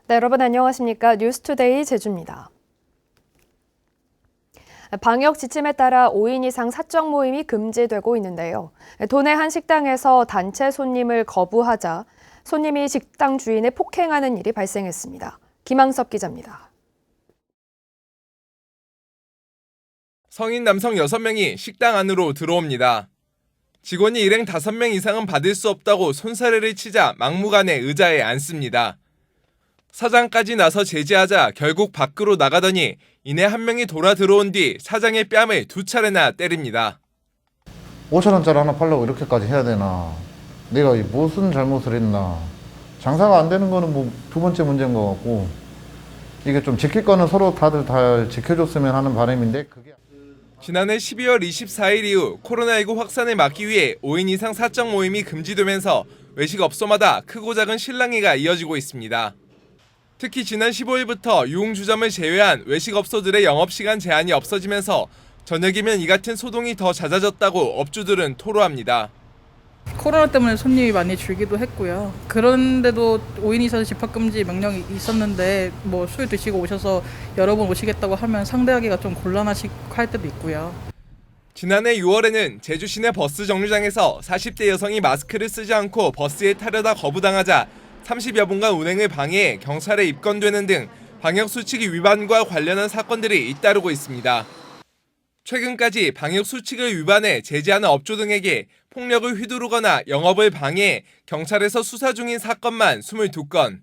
네, 여러분 안녕하십니까? 뉴스투데이 제주입니다. 방역 지침에 따라 5인 이상 사적 모임이 금지되고 있는데요. 도내 한 식당에서 단체 손님을 거부하자 손님이 식당 주인을 폭행하는 일이 발생했습니다. 김항섭 기자입니다. 성인 남성 6명이 식당 안으로 들어옵니다. 직원이 일행 5명 이상은 받을 수 없다고 손사래를 치자 막무가내 의자에 앉습니다. 사장까지 나서 제지하자 결국 밖으로 나가더니 이내 한 명이 돌아 들어온 뒤 사장의 뺨을 2차례나 때립니다. 5,000원짜리 하나 팔려고 이렇게까지 해야 되나? 내가 무슨 잘못을 했나? 장사가 안 되는 거는 뭐 두 번째 문제인 것 같고, 이게 좀 지킬 거는 서로 다들 다 지켜줬으면 하는 바람인데 그게. 지난해 12월 24일 이후 코로나19 확산을 막기 위해 5인 이상 사적 모임이 금지되면서 외식업소마다 크고 작은 실랑이가 이어지고 있습니다. 특히 지난 15일부터 유흥주점을 제외한 외식업소들의 영업시간 제한이 없어지면서 저녁이면 이 같은 소동이 더 잦아졌다고 업주들은 토로합니다. 코로나 때문에 손님이 많이 줄기도 했고요. 그런데도 5인 이상 집합금지 명령이 있었는데 뭐 술 드시고 오셔서 여러 번 오시겠다고 하면 상대하기가 좀 곤란할 때도 있고요. 지난해 6월에는 제주 시내 버스 정류장에서 40대 여성이 마스크를 쓰지 않고 버스에 타려다 거부당하자 30여 분간 운행을 방해해 경찰에 입건되는 등 방역수칙 위반과 관련한 사건들이 잇따르고 있습니다. 최근까지 방역수칙을 위반해 제지하는 업주 등에게 폭력을 휘두르거나 영업을 방해해 경찰에서 수사 중인 사건만 22건.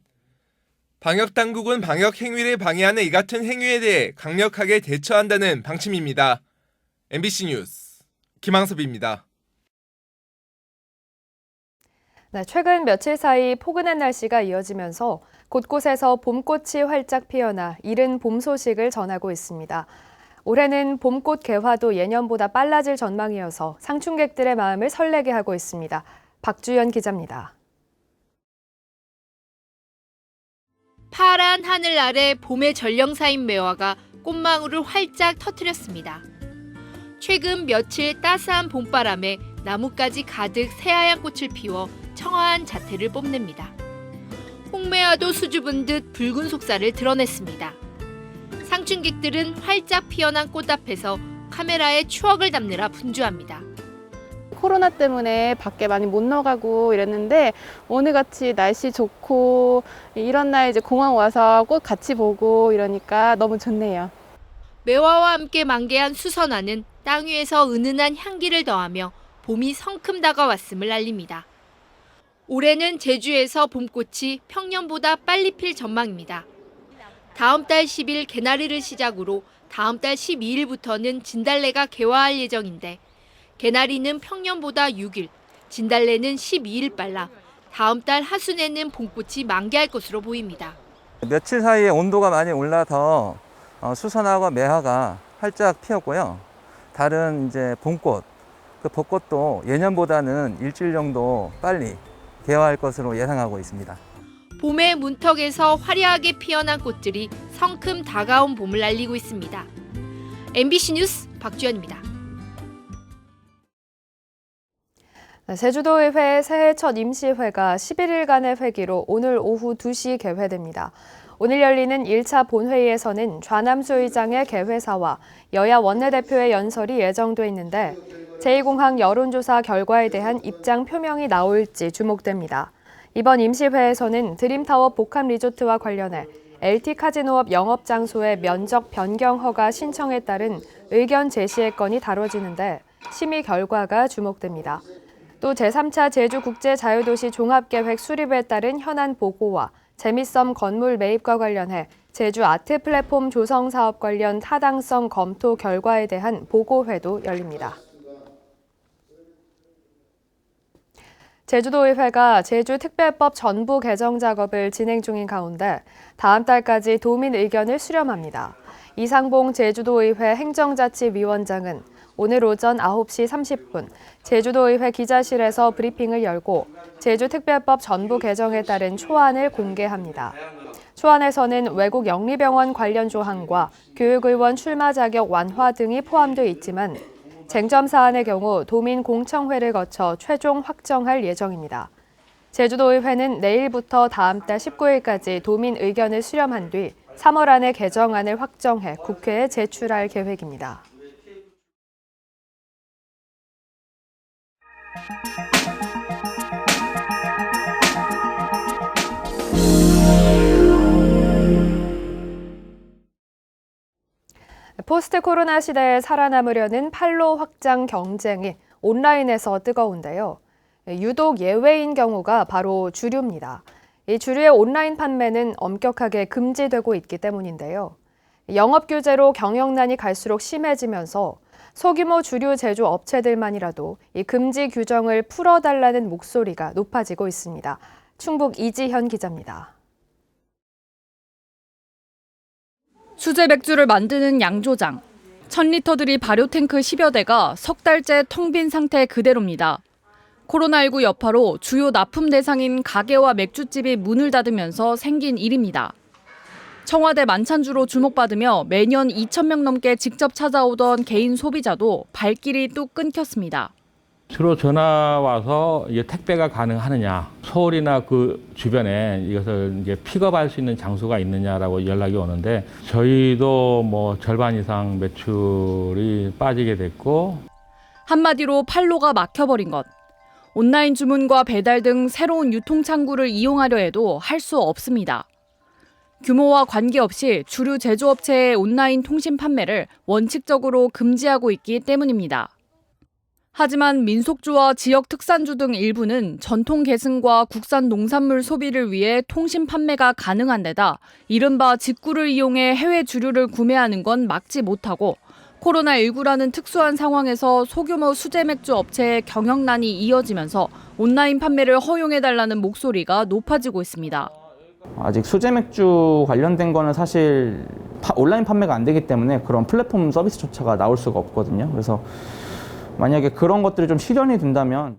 방역당국은 방역행위를 방해하는 이 같은 행위에 대해 강력하게 대처한다는 방침입니다. MBC 뉴스 김항섭입니다. 네, 최근 며칠 사이 포근한 날씨가 이어지면서 곳곳에서 봄꽃이 활짝 피어나 이른 봄 소식을 전하고 있습니다. 올해는 봄꽃 개화도 예년보다 빨라질 전망이어서 상춘객들의 마음을 설레게 하고 있습니다. 박주연 기자입니다. 파란 하늘 아래 봄의 전령사인 매화가 꽃망울을 활짝 터뜨렸습니다. 최근 며칠 따스한 봄바람에 나뭇가지 가득 새하얀 꽃을 피워 청아한 자태를 뽐냅니다. 홍매화도 수줍은 듯 붉은 속살을 드러냈습니다. 상춘객들은 활짝 피어난 꽃 앞에서 카메라에 추억을 담느라 분주합니다. 코로나 때문에 밖에 많이 못 나가고 이랬는데 오늘같이 날씨 좋고 이런 날 이제 공항 와서 꽃 같이 보고 이러니까 너무 좋네요. 매화와 함께 만개한 수선화는 땅 위에서 은은한 향기를 더하며 봄이 성큼 다가왔음을 알립니다. 올해는 제주에서 봄꽃이 평년보다 빨리 필 전망입니다. 다음 달 10일 개나리를 시작으로 다음 달 12일부터는 진달래가 개화할 예정인데 개나리는 평년보다 6일, 진달래는 12일 빨라 다음 달 하순에는 봄꽃이 만개할 것으로 보입니다. 며칠 사이에 온도가 많이 올라서 수선화와 매화가 활짝 피었고요. 다른 이제 봄꽃, 그 벚꽃도 예년보다는 일주일 정도 빨리 개화할 것으로 예상하고 있습니다. 봄의 문턱에서 화려하게 피어난 꽃들이 성큼 다가온 봄을 알리고 있습니다. MBC 뉴스 박주연입니다. 제주도의회 새해 첫 임시회가 11일간의 회기로 오늘 오후 2시 개회됩니다. 오늘 열리는 1차 본회의에서는 좌남수 의장의 개회사와 여야 원내대표의 연설이 예정돼 있는데 제2공항 여론조사 결과에 대한 입장 표명이 나올지 주목됩니다. 이번 임시회에서는 드림타워 복합리조트와 관련해 LT카지노업 영업장소의 면적 변경 허가 신청에 따른 의견 제시의 건이 다뤄지는데 심의 결과가 주목됩니다. 또 제3차 제주국제자유도시 종합계획 수립에 따른 현안 보고와 재미섬 건물 매입과 관련해 제주 아트 플랫폼 조성 사업 관련 타당성 검토 결과에 대한 보고회도 열립니다. 제주도의회가 제주특별법 전부 개정 작업을 진행 중인 가운데 다음 달까지 도민 의견을 수렴합니다. 이상봉 제주도의회 행정자치위원장은 오늘 오전 9시 30분 제주도의회 기자실에서 브리핑을 열고 제주특별법 전부 개정에 따른 초안을 공개합니다. 초안에서는 외국 영리병원 관련 조항과 교육의원 출마 자격 완화 등이 포함되어 있지만 쟁점 사안의 경우 도민 공청회를 거쳐 최종 확정할 예정입니다. 제주도의회는 내일부터 다음 달 19일까지 도민 의견을 수렴한 뒤 3월 안에 개정안을 확정해 국회에 제출할 계획입니다. 포스트 코로나 시대에 살아남으려는 판로 확장 경쟁이 온라인에서 뜨거운데요. 유독 예외인 경우가 바로 주류입니다. 이 주류의 온라인 판매는 엄격하게 금지되고 있기 때문인데요. 영업 규제로 경영난이 갈수록 심해지면서 소규모 주류 제조 업체들만이라도 이 금지 규정을 풀어달라는 목소리가 높아지고 있습니다. 충북 이지현 기자입니다. 수제 맥주를 만드는 양조장. 1000리터들이 발효 탱크 10여 대가 석 달째 텅 빈 상태 그대로입니다. 코로나19 여파로 주요 납품 대상인 가게와 맥주집이 문을 닫으면서 생긴 일입니다. 청와대 만찬주로 주목받으며 매년 2,000명 넘게 직접 찾아오던 개인 소비자도 발길이 뚝 끊겼습니다. 주로 전화 와서 이제 택배가 가능하느냐, 서울이나 그 주변에 이것을 이제 픽업할 수 있는 장소가 있느냐라고 연락이 오는데 저희도 뭐 절반 이상 매출이 빠지게 됐고 한마디로 판로가 막혀버린 것. 온라인 주문과 배달 등 새로운 유통 창구를 이용하려 해도 할 수 없습니다. 규모와 관계없이 주류 제조업체의 온라인 통신 판매를 원칙적으로 금지하고 있기 때문입니다. 하지만 민속주와 지역 특산주 등 일부는 전통 계승과 국산 농산물 소비를 위해 통신 판매가 가능한 데다 이른바 직구를 이용해 해외 주류를 구매하는 건 막지 못하고 코로나19라는 특수한 상황에서 소규모 수제 맥주 업체의 경영난이 이어지면서 온라인 판매를 허용해달라는 목소리가 높아지고 있습니다. 아직 수제 맥주 관련된 거는 사실 온라인 판매가 안 되기 때문에 그런 플랫폼 서비스조차가 나올 수가 없거든요. 그래서 만약에 그런 것들이 좀 실현이 된다면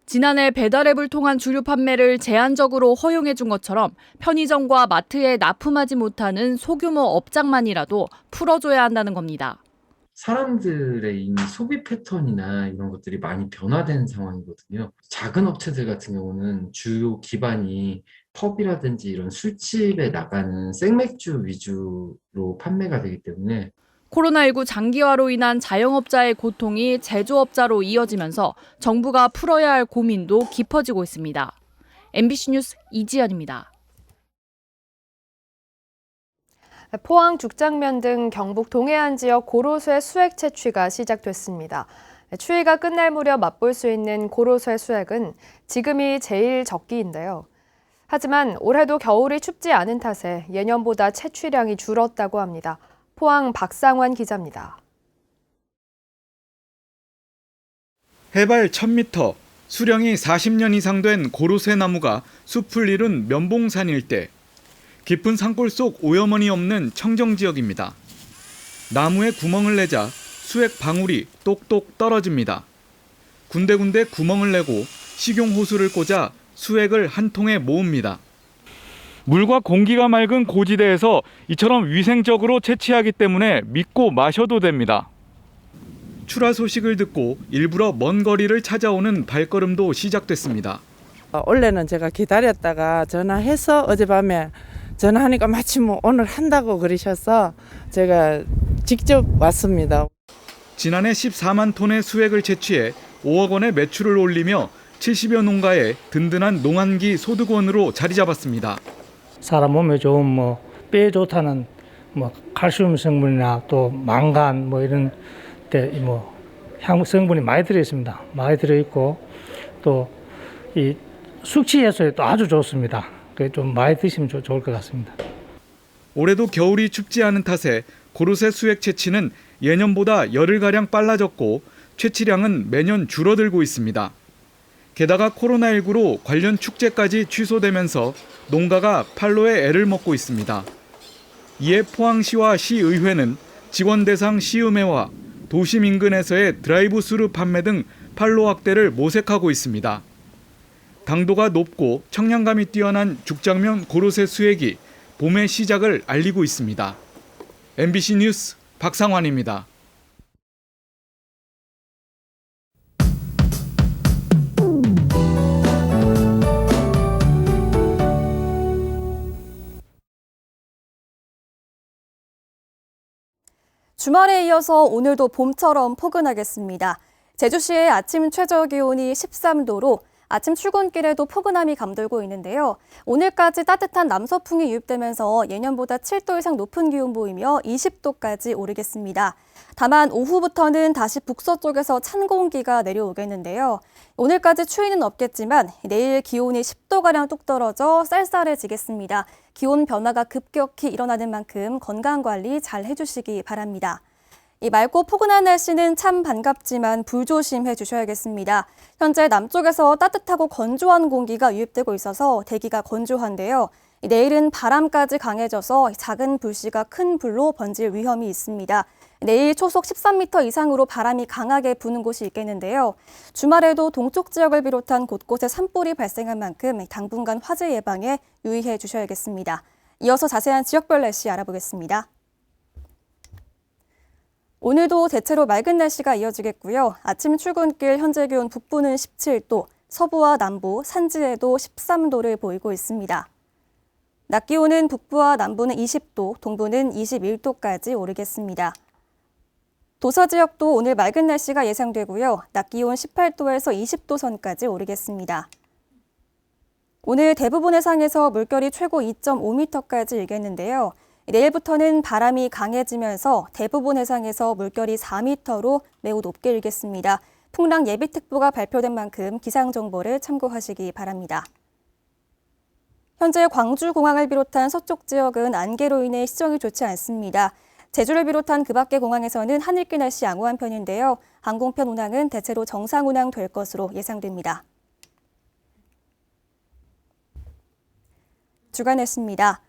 지난해 배달앱을 통한 주류 판매를 제한적으로 허용해 준 것처럼 편의점과 마트에 납품하지 못하는 소규모 업장만이라도 풀어줘야 한다는 겁니다. 사람들의 이미 소비 패턴이나 이런 것들이 많이 변화된 상황이거든요. 작은 업체들 같은 경우는 주요 기반이 펍이라든지 이런 술집에 나가는 생맥주 위주로 판매가 되기 때문에 코로나19 장기화로 인한 자영업자의 고통이 제조업자로 이어지면서 정부가 풀어야 할 고민도 깊어지고 있습니다. MBC 뉴스 이지연입니다. 포항 죽장면 등 경북 동해안 지역 고로쇠 수액 채취가 시작됐습니다. 추위가 끝날 무렵 맛볼 수 있는 고로쇠 수액은 지금이 제일 적기인데요. 하지만 올해도 겨울이 춥지 않은 탓에 예년보다 채취량이 줄었다고 합니다. 포항 박상환 기자입니다. 해발 1000m, 수령이 40년 이상 된 고로쇠 나무가 숲을 이룬 면봉산 일대. 깊은 산골 속 오염원이 없는 청정 지역입니다. 나무에 구멍을 내자 수액 방울이 똑똑 떨어집니다. 군데군데 구멍을 내고 식용 호수를 꽂아 수액을 한 통에 모읍니다. 물과 공기가 맑은 고지대에서 이처럼 위생적으로 채취하기 때문에 믿고 마셔도 됩니다. 출하 소식을 듣고 일부러 먼 거리를 찾아오는 발걸음도 시작됐습니다. 원래는 제가 기다렸다가 전화해서 어젯밤에 전화하니까 마침 오늘 한다고 그러셔서 제가 직접 왔습니다. 지난해 14만 톤의 수액을 채취해 5억 원의 매출을 올리며 70여 농가의 든든한 농한기 소득원으로 자리 잡았습니다. 사람 몸에 좋은 뼈에 좋다는 칼슘 성분이나 또 망간 이런 때 향 성분이 많이 들어 있습니다. 많이 들어 있고 또 이 숙취 해소에 또 아주 좋습니다. 좀 많이 드시면 좋을 것 같습니다. 올해도 겨울이 춥지 않은 탓에 고로쇠 수액 채취는 예년보다 열흘가량 빨라졌고 채취량은 매년 줄어들고 있습니다. 게다가 코로나19로 관련 축제까지 취소되면서 농가가 판로에 애를 먹고 있습니다. 이에 포항시와 시의회는 지원 대상 시음회와 도심 인근에서의 드라이브 스루 판매 등 판로 확대를 모색하고 있습니다. 당도가 높고 청량감이 뛰어난 죽장면 고로쇠 수액이 봄의 시작을 알리고 있습니다. MBC 뉴스 박상환입니다. 주말에 이어서 오늘도 봄처럼 포근하겠습니다. 제주시의 아침 최저 기온이 13도로 아침 출근길에도 포근함이 감돌고 있는데요. 오늘까지 따뜻한 남서풍이 유입되면서 예년보다 7도 이상 높은 기온 보이며 20도까지 오르겠습니다. 다만 오후부터는 다시 북서쪽에서 찬 공기가 내려오겠는데요. 오늘까지 추위는 없겠지만 내일 기온이 10도가량 뚝 떨어져 쌀쌀해지겠습니다. 기온 변화가 급격히 일어나는 만큼 건강관리 잘 해주시기 바랍니다. 이 맑고 포근한 날씨는 참 반갑지만 불조심해 주셔야겠습니다. 현재 남쪽에서 따뜻하고 건조한 공기가 유입되고 있어서 대기가 건조한데요. 내일은 바람까지 강해져서 작은 불씨가 큰 불로 번질 위험이 있습니다. 내일 초속 13m 이상으로 바람이 강하게 부는 곳이 있겠는데요. 주말에도 동쪽 지역을 비롯한 곳곳에 산불이 발생한 만큼 당분간 화재 예방에 유의해 주셔야겠습니다. 이어서 자세한 지역별 날씨 알아보겠습니다. 오늘도 대체로 맑은 날씨가 이어지겠고요. 아침 출근길 현재 기온 북부는 17도, 서부와 남부, 산지에도 13도를 보이고 있습니다. 낮 기온은 북부와 남부는 20도, 동부는 21도까지 오르겠습니다. 도서 지역도 오늘 맑은 날씨가 예상되고요. 낮 기온 18도에서 20도 선까지 오르겠습니다. 오늘 대부분 해상에서 물결이 최고 2.5m까지 일겠는데요. 내일부터는 바람이 강해지면서 대부분 해상에서 물결이 4m로 매우 높게 일겠습니다. 풍랑 예비특보가 발표된 만큼 기상정보를 참고하시기 바랍니다. 현재 광주공항을 비롯한 서쪽 지역은 안개로 인해 시정이 좋지 않습니다. 제주를 비롯한 그 밖의 공항에서는 하늘길 날씨 양호한 편인데요. 항공편 운항은 대체로 정상 운항될 것으로 예상됩니다. 주간 날씨입니다.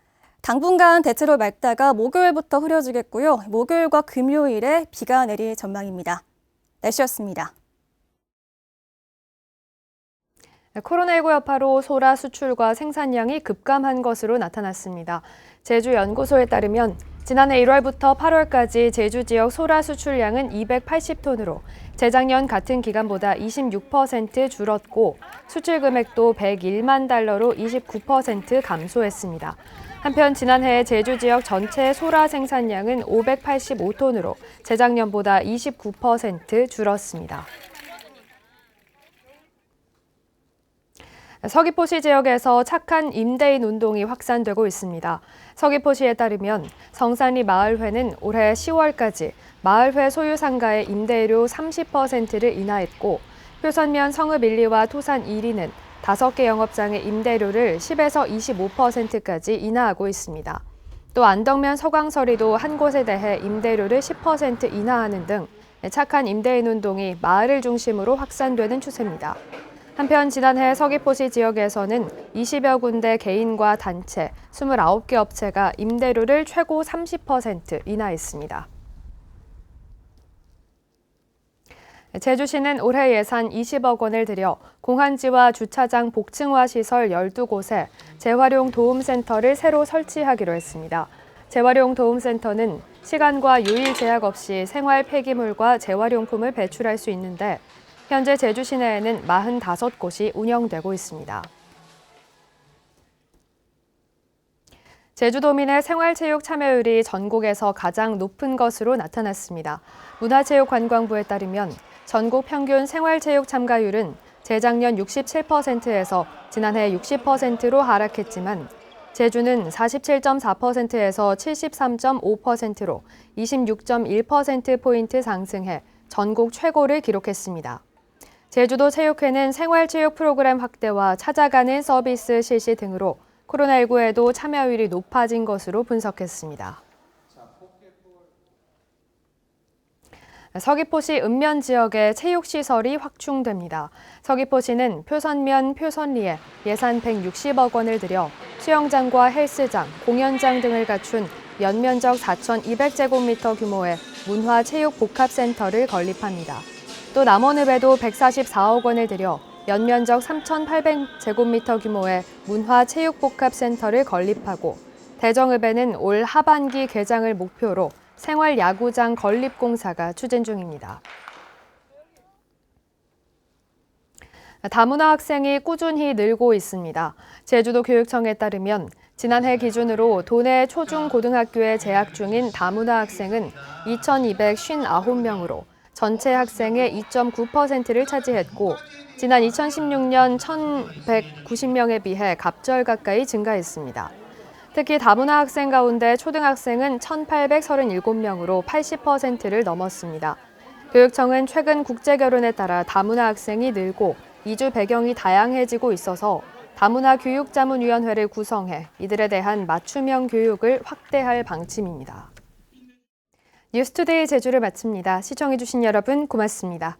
당분간 대체로 맑다가 목요일부터 흐려지겠고요. 목요일과 금요일에 비가 내릴 전망입니다. 날씨였습니다. 코로나19 여파로 소라 수출과 생산량이 급감한 것으로 나타났습니다. 제주연구소에 따르면 지난해 1월부터 8월까지 제주 지역 소라 수출량은 280톤으로 재작년 같은 기간보다 26% 줄었고 수출 금액도 101만 달러로 29% 감소했습니다. 한편 지난해 제주 지역 전체 소라 생산량은 585톤으로 재작년보다 29% 줄었습니다. 서귀포시 지역에서 착한 임대인 운동이 확산되고 있습니다. 서귀포시에 따르면 성산리 마을회는 올해 10월까지 마을회 소유 상가의 임대료 30%를 인하했고 표선면 성읍 1리와 토산 1리는 5개 영업장의 임대료를 10에서 25%까지 인하하고 있습니다. 또 안덕면 서광서리도 한 곳에 대해 임대료를 10% 인하하는 등 착한 임대인 운동이 마을을 중심으로 확산되는 추세입니다. 한편 지난해 서귀포시 지역에서는 20여 군데 개인과 단체 29개 업체가 임대료를 최고 30% 인하했습니다. 제주시는 올해 예산 20억 원을 들여 공한지와 주차장 복층화 시설 12곳에 재활용 도움센터를 새로 설치하기로 했습니다. 재활용 도움센터는 시간과 요일 제약 없이 생활 폐기물과 재활용품을 배출할 수 있는데 현재 제주 시내에는 45곳이 운영되고 있습니다. 제주도민의 생활체육 참여율이 전국에서 가장 높은 것으로 나타났습니다. 문화체육관광부에 따르면 전국 평균 생활체육 참가율은 재작년 67%에서 지난해 60%로 하락했지만 제주는 47.4%에서 73.5%로 26.1%포인트 상승해 전국 최고를 기록했습니다. 제주도 체육회는 생활체육 프로그램 확대와 찾아가는 서비스 실시 등으로 코로나19에도 참여율이 높아진 것으로 분석했습니다. 서귀포시 읍면 지역의 체육시설이 확충됩니다. 서귀포시는 표선면 표선리에 예산 160억 원을 들여 수영장과 헬스장, 공연장 등을 갖춘 연면적 4,200제곱미터 규모의 문화체육복합센터를 건립합니다. 또 남원읍에도 144억 원을 들여 연면적 3,800제곱미터 규모의 문화체육복합센터를 건립하고 대정읍에는 올 하반기 개장을 목표로 생활야구장 건립 공사가 추진 중입니다. 다문화 학생이 꾸준히 늘고 있습니다. 제주도 교육청에 따르면 지난해 기준으로 도내 초중고등학교에 재학 중인 다문화 학생은 2,259명으로 전체 학생의 2.9%를 차지했고 지난 2016년 1,190명에 비해 갑절 가까이 증가했습니다. 특히 다문화 학생 가운데 초등학생은 1,837명으로 80%를 넘었습니다. 교육청은 최근 국제결혼에 따라 다문화 학생이 늘고 이주 배경이 다양해지고 있어서 다문화 교육자문위원회를 구성해 이들에 대한 맞춤형 교육을 확대할 방침입니다. 뉴스투데이 제주를 마칩니다. 시청해주신 여러분 고맙습니다.